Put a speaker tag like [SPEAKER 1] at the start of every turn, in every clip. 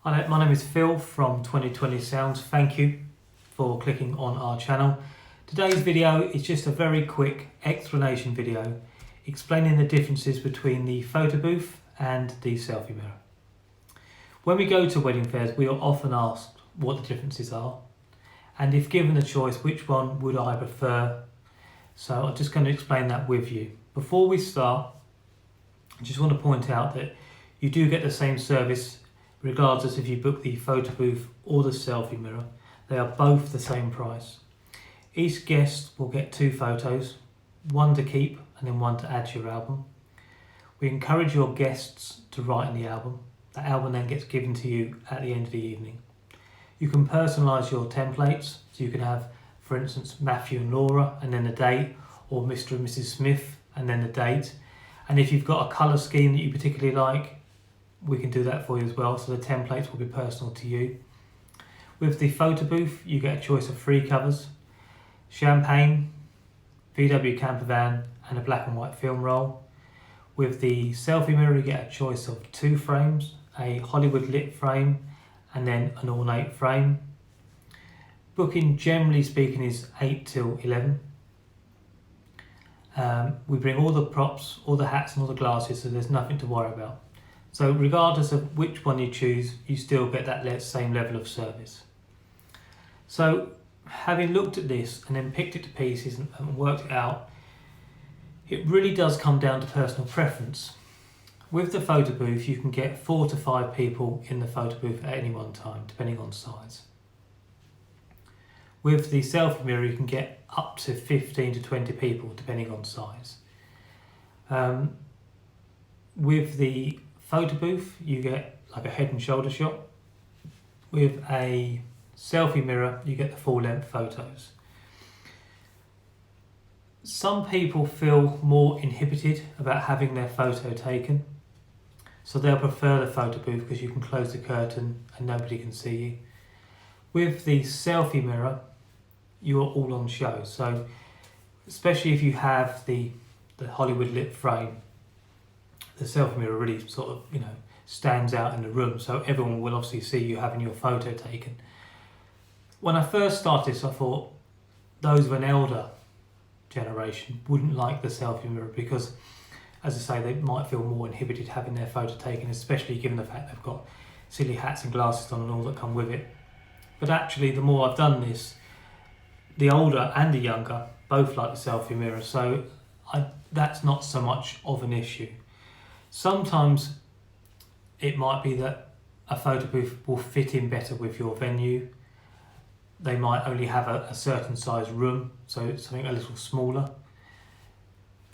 [SPEAKER 1] Hi, my name is Phil from 2020 Sounds. Thank you for clicking on our channel. Today's video is just a very quick explanation video explaining the differences between the photo booth and the selfie mirror. When we go to wedding fairs, we are often asked what the differences are, and if given a choice, which one would I prefer? So I'm just going to explain that with you. Before we start, I just want to point out that you do get the same service regardless if you book the photo booth or the selfie mirror. They are both the same price. Each guest will get 2 photos, one to keep and then one to add to your album. We encourage your guests to write in the album. The album then gets given to you at the end of the evening. You can personalise your templates, so you can have, for instance, Matthew and Laura and then the date, or Mr. and Mrs. Smith and then the date. And if you've got a colour scheme that you particularly like, we can do that for you as well, so the templates will be personal to you. With the photo booth, you get a choice of 3 covers: champagne, VW camper van and a black and white film roll. With the selfie mirror, you get a choice of 2 frames, a Hollywood lit frame and then an ornate frame. Booking, generally speaking, is 8 till 11. We bring all the props, all the hats and all the glasses, so there's nothing to worry about. So regardless of which one you choose, you still get that same level of service. So having looked at this and then picked it to pieces and worked it out, it really does come down to personal preference. With the photo booth, you can get 4 to 5 people in the photo booth at any one time, depending on size. With the selfie mirror, you can get up to 15 to 20 people, depending on size. With the photo booth, you get like a head and shoulder shot. With a selfie mirror, you get the full length photos. Some people feel more inhibited about having their photo taken, so they'll prefer the photo booth because you can close the curtain and nobody can see you. With the selfie mirror, you are all on show, so especially if you have the Hollywood lit frame, the selfie mirror really sort of, stands out in the room, so everyone will obviously see you having your photo taken. When I first started this, I thought those of an elder generation wouldn't like the selfie mirror because, as I say, they might feel more inhibited having their photo taken, especially given the fact they've got silly hats and glasses on and all that come with it. But actually, the more I've done this, the older and the younger both like the selfie mirror, so that's not so much of an issue. Sometimes it might be that a photo booth will fit in better with your venue. They might only have a certain size room, so it's something a little smaller.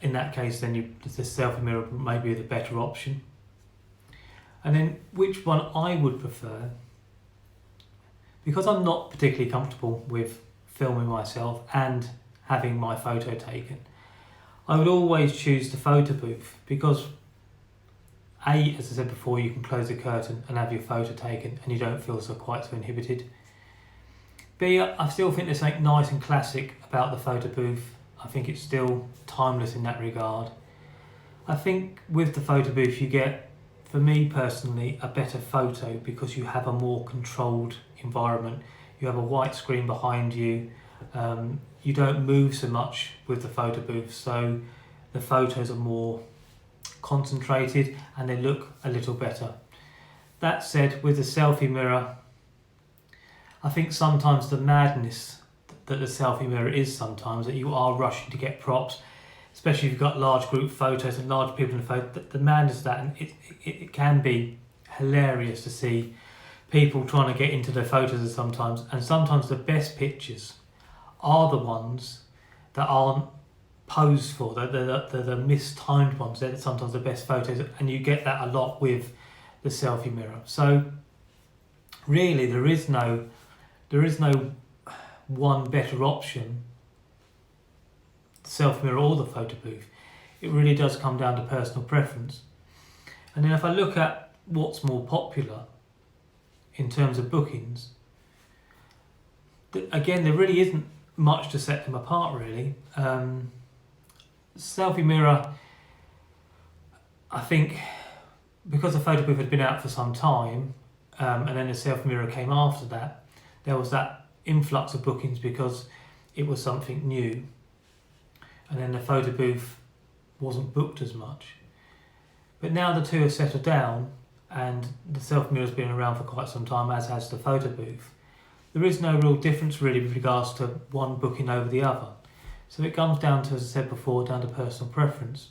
[SPEAKER 1] In that case, then the selfie mirror may be the better option. And then which one I would prefer, because I'm not particularly comfortable with filming myself and having my photo taken, I would always choose the photo booth because A, as I said before, you can close the curtain and have your photo taken and you don't feel quite so inhibited. B, I still think there's something nice and classic about the photo booth. I think it's still timeless in that regard. I think with the photo booth you get, for me personally, a better photo because you have a more controlled environment. You have a white screen behind you. You don't move so much with the photo booth, so the photos are more concentrated and they look a little better. That said, with the selfie mirror, I think sometimes the madness that the selfie mirror is sometimes that you are rushing to get props, especially if you've got large group photos and large people in the photo. The madness of that, and it can be hilarious to see people trying to get into their photos sometimes, and sometimes the best pictures are the ones that aren't posed for, the mistimed ones. They're sometimes the best photos, and you get that a lot with the selfie mirror. So really there is no one better option, the selfie mirror or the photo booth. It really does come down to personal preference. And then if I look at what's more popular in terms of bookings, again, there really isn't much to set them apart really. Selfie mirror, I think because the photo booth had been out for some time, and then the Selfie-Mirror came after that, there was that influx of bookings because it was something new, and then the photo booth wasn't booked as much. But now the two have settled down, and the Selfie-Mirror has been around for quite some time, as has the photo booth. There is no real difference really with regards to one booking over the other. So it comes down to, as I said before, down to personal preference.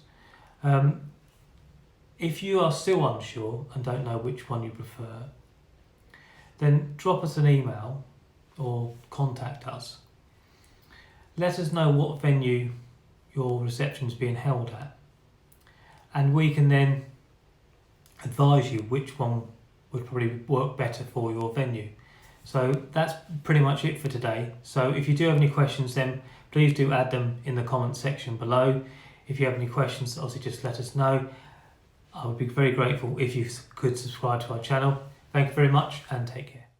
[SPEAKER 1] If you are still unsure and don't know which one you prefer, then drop us an email or contact us. Let us know what venue your reception is being held at, and we can then advise you which one would probably work better for your venue. So that's pretty much it for today. So if you do have any questions, then please do add them in the comments section below. If you have any questions, obviously just let us know. I would be very grateful if you could subscribe to our channel. Thank you very much and take care.